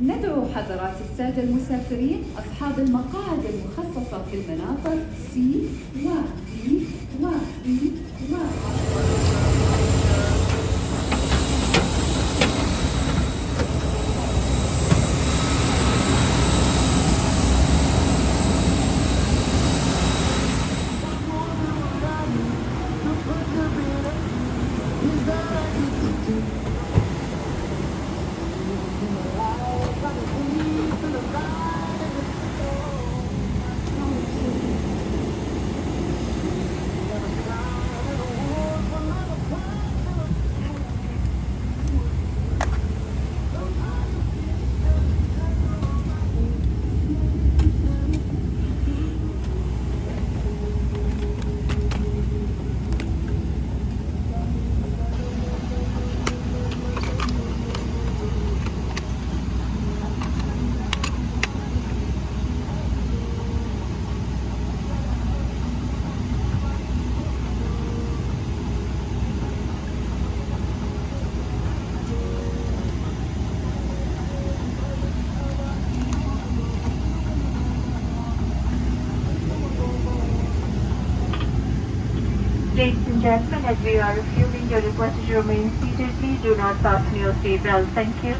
ندعو حضرات السادة المسافرين أصحاب المقاعد المخصصة في المناطق C و D و E و Ladies and gentlemen, as we are reviewing your request to remain seated, please do not fasten your seatbelt. Thank you.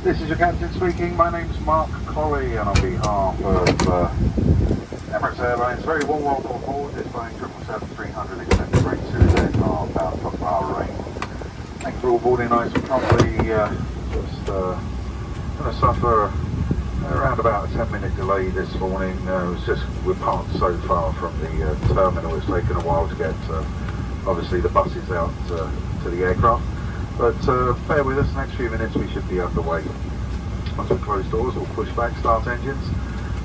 This is your captain speaking. My name's Mark Colley, and on behalf of Emirates Airlines, very warm welcome aboard this Boeing 777-300 extended range series aircraft bound for Bahrain. Thanks for all boarding nice and comfy. Just going to suffer around about a 10-minute delay this morning. We're parked so far from the terminal. It's taken a while to get obviously the buses out to the aircraft. But bear with us, next few minutes we should be underway. Once we close doors, we'll push back, start engines.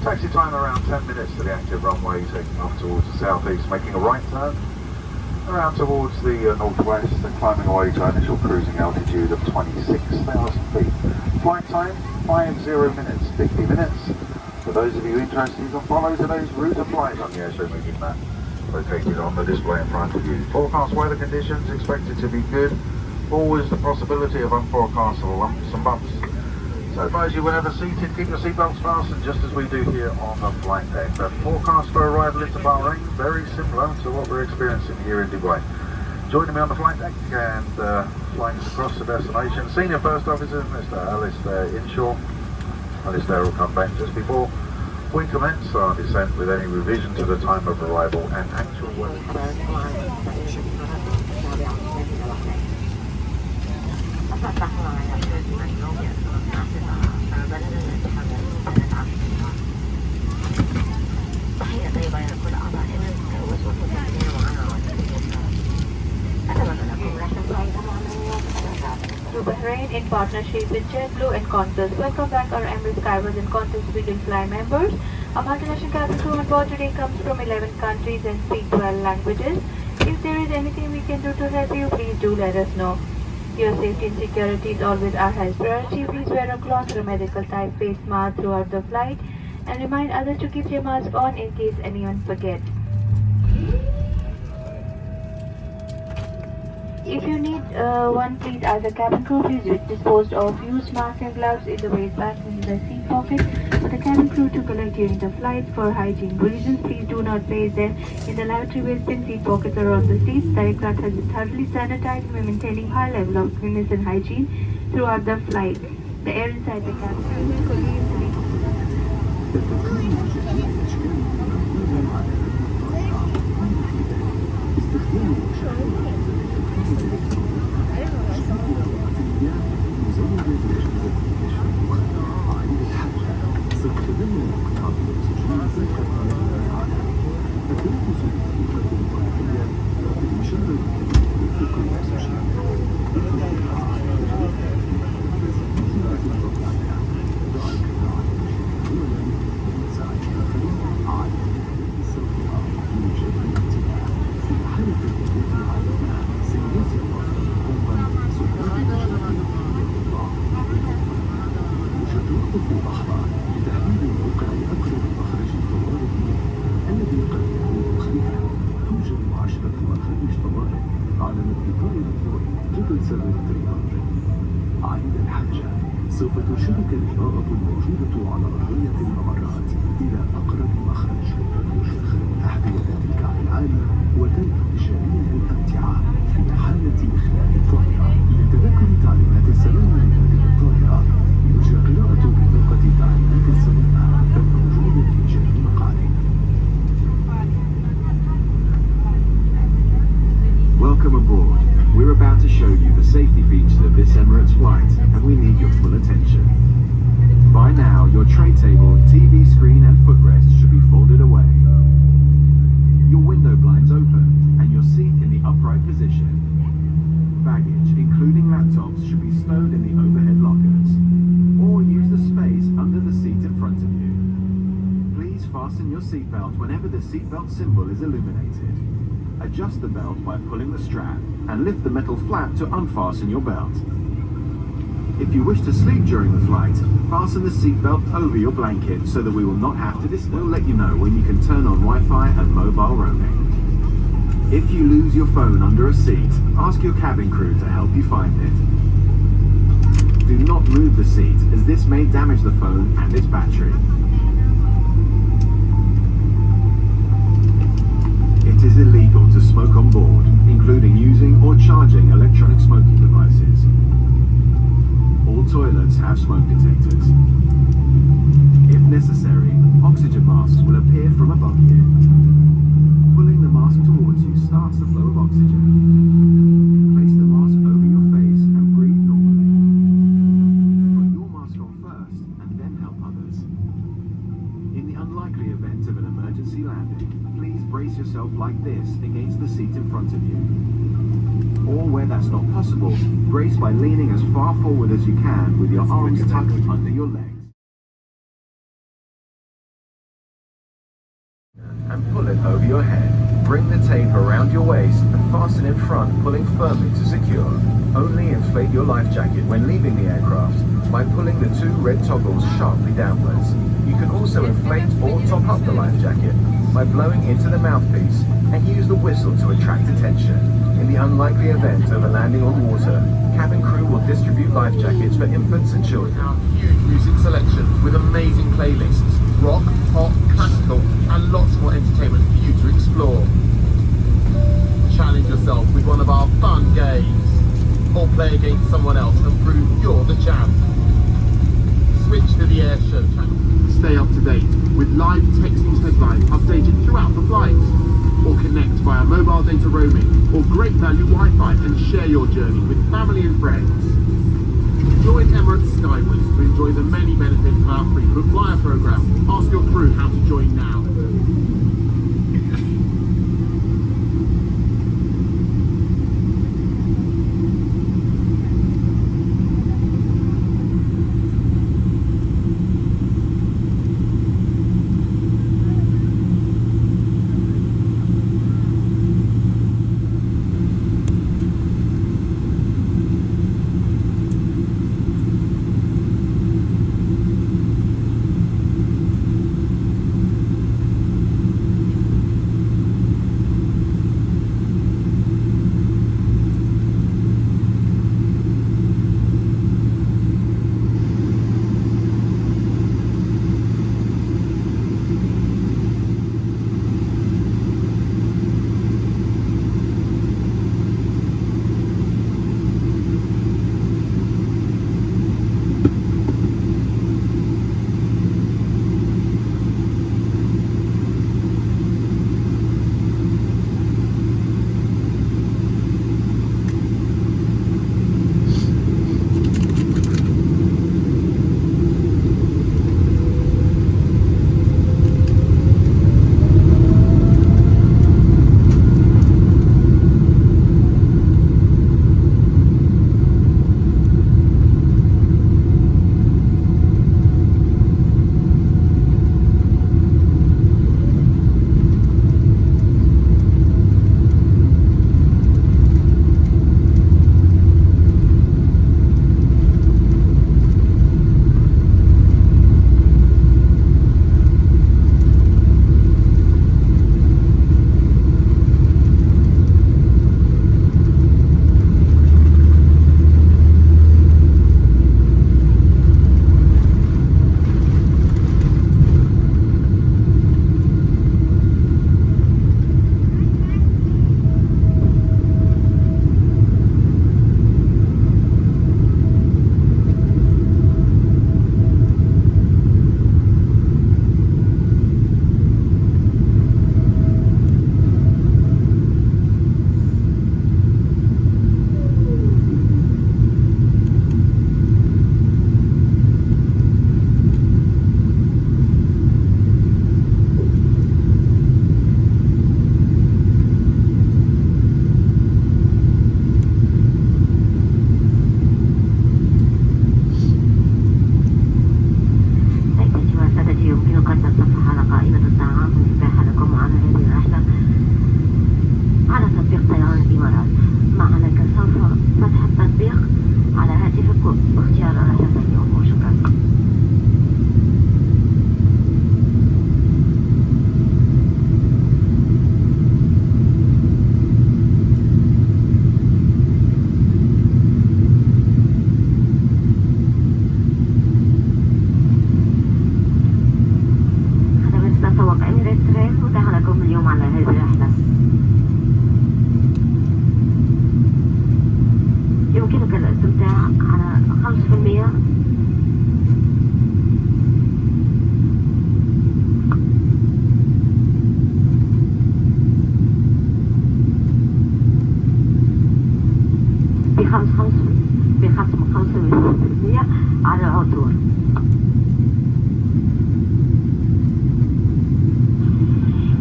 Taxi time around 10 minutes to the active runway, taking off towards the southeast, making a right turn. Around towards the northwest and climbing away to our initial cruising altitude of 26,000 feet. Flight time, 50 minutes, 50 minutes. For those of you interested, you can follow today's route of flight on the airshow moving map, located on the display in front of you. Forecast weather conditions expected to be good. Always the possibility of unforecastable lumps and bumps. So advise you whenever seated, keep your seatbelts fastened just as we do here on the flight deck. The forecast for arrival into Bahrain, very similar to what we're experiencing here in Dubai. Joining me on the flight deck and flying us across the destination, Senior First Officer Mr. Alistair Inshaw. Alistair will come back just before we commence our descent with any revision to the time of arrival and actual weather. To Bahrain in partnership with JetBlue and Qantas. Welcome back our Emirates Skyward and Qantas Begin Fly members. Our multinational cabin crew on board today comes from 11 countries and speak 12 languages. If there is anything we can do to help you, please do let us know. Your safety and security is always our highest priority. Please wear a cloth or a medical type face mask throughout the flight and remind others to keep their mask on in case anyone forgets. If you need one, please ask the cabin crew. Please dispose of used masks and gloves in the waistband in the seat pocket for the cabin crew to collect during the flight. For hygiene reasons, please do not place them in the lavatory waistband, seat pockets, or on the seats. The aircraft has been thoroughly sanitized and we're maintaining high level of cleanliness and hygiene throughout the flight. The air inside the cabin عند الحاجة سوف ترشدك الإضاءة الموجودة على أرضية الممرات إلى أقرب مخرج، وتشغل تحديثات الكعب العالي وتنفذ جميع الأمتعة في حالة إخلاء الطائرة. لتذكر تعليمات السلامة لهذه الطائرة يرجى قراءة بطاقة تعليمات السلامة الموجودة في جميع المقاعد. Welcome aboard. We're about to show you the safety features of this Emirates flight, and we need your full attention. By now, your tray table, TV screen and footrest should be folded away. Your window blinds open, and your seat in the upright position. Baggage, including laptops, should be stowed in the overhead lockers, or use the space under the seat in front of you. Please fasten your seatbelt whenever the seatbelt symbol is illuminated. Adjust the belt by pulling the strap and lift the metal flap to unfasten your belt. If you wish to sleep during the flight, fasten the seatbelt over your blanket so that we will not have to disturb. We'll let you know when you can turn on Wi-Fi and mobile roaming. If you lose your phone under a seat, ask your cabin crew to help you find it. Do not move the seat, as this may damage the phone and its battery. It is illegal to smoke on board, including using or charging electronic smoking devices. All toilets have smoke detectors. If necessary, oxygen masks will appear from above you. Pulling the mask towards you starts the flow of oxygen. Place the mask over your face and breathe normally. Put your mask on first and then help others. In the unlikely event of an emergency landing, please brace yourself like this against the seat in front of you. Or where that's not possible, brace by leaning as far forward as you can with your arms tucked under your legs. And pull it over your head. Bring the tape around your waist and fasten in front, pulling firmly to secure. Only inflate your life jacket when leaving the aircraft by pulling the two red toggles sharply downwards. You can also inflate or top up the life jacket by blowing into the mouthpiece and use the whistle to attract attention. In the unlikely event of a landing on water, cabin crew will distribute life jackets for infants and children. Huge music selections with amazing playlists, rock, pop, classical, and lots more entertainment for you to explore. Challenge yourself with one of our fun games, or play against someone else and prove you're the champ. Switch to the air show channel. Stay up to date with live texting headlines updated throughout the flight, or connect via mobile data roaming or great value Wi-Fi and share your journey with family and friends. Join Emirates Skyways to enjoy the many benefits of our frequent flyer program. Ask your crew how to join now. استمتاع على 5%. ب5% على العطور.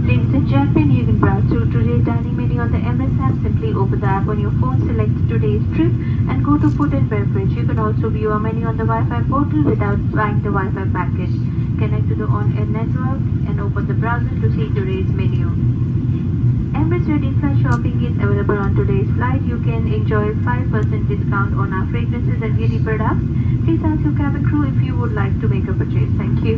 Ladies and gentlemen, you can browse through today's dining menu on the Emirates app. Simply open the app on your phone, select today's trip and go to food and beverage. You can also view our menu on the Wi-Fi portal without buying the Wi-Fi package. Connect to the on-air network and open the browser to see today's menu. Emirates Ready Flight Shopping is available on today's flight. You can enjoy 5% discount on our fragrances and beauty products. Please ask your cabin crew if you would like to make a purchase. Thank you.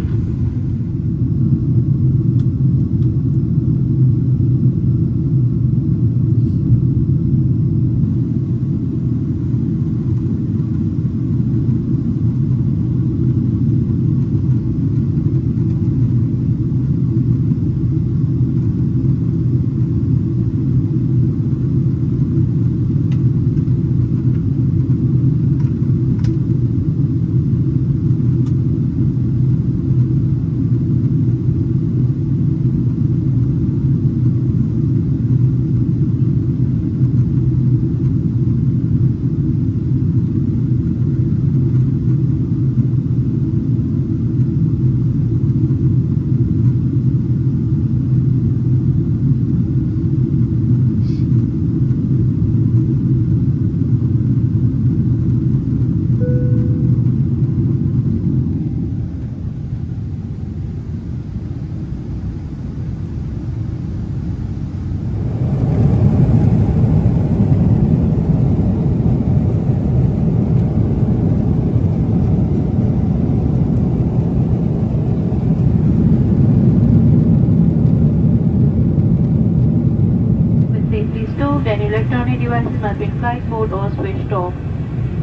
Any electronic devices must be in flight mode or switched off.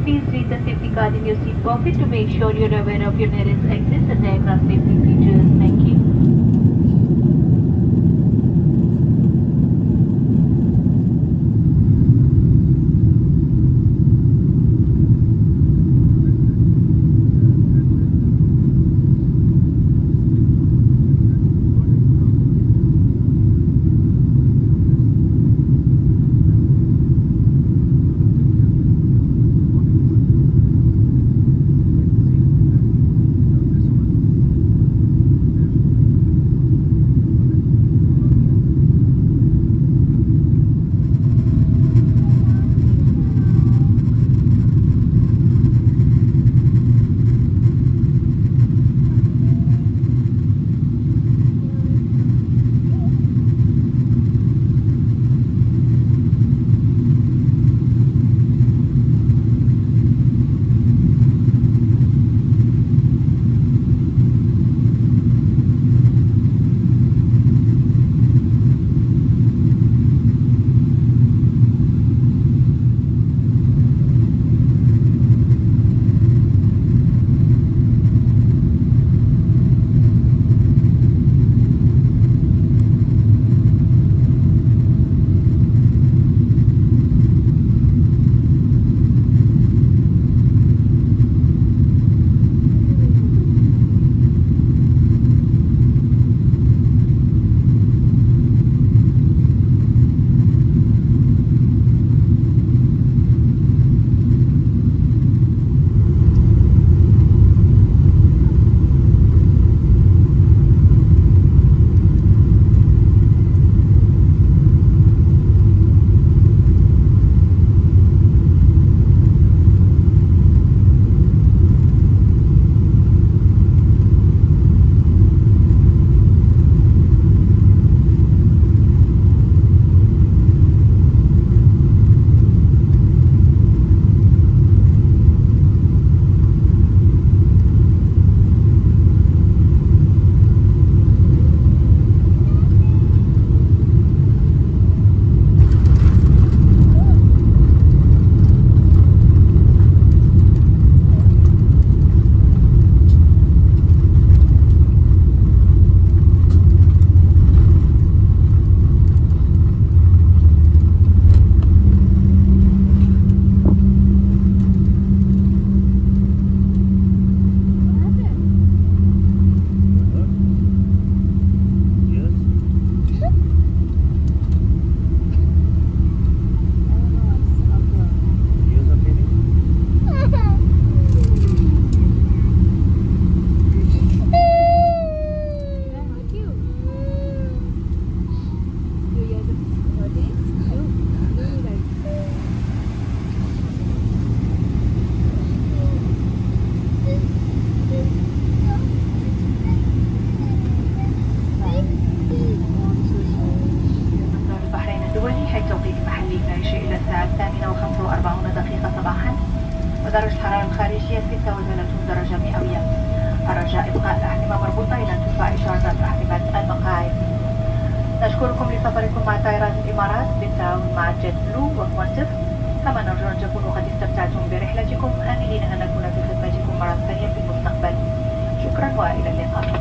Please read the safety card in your seat pocket to make sure you're aware of your nearest exits and aircraft safety features. Thank you. درجة الحرارة الخارجية 36 درجة مئوية. الرجاء إبقاء الأحزمة مربوطة إلى ارتفاع إشارات أحزمة المقاعد. نشكركم لسفركم مع طائرات الإمارات بالتعاون مع جيت بلو وكوانتس، كما نرجو أن تكونوا قد استمتعتم برحلتكم، آملين أن نكون في خدمتكم مرة ثانية في المستقبل. شكرا وإلى اللقاء.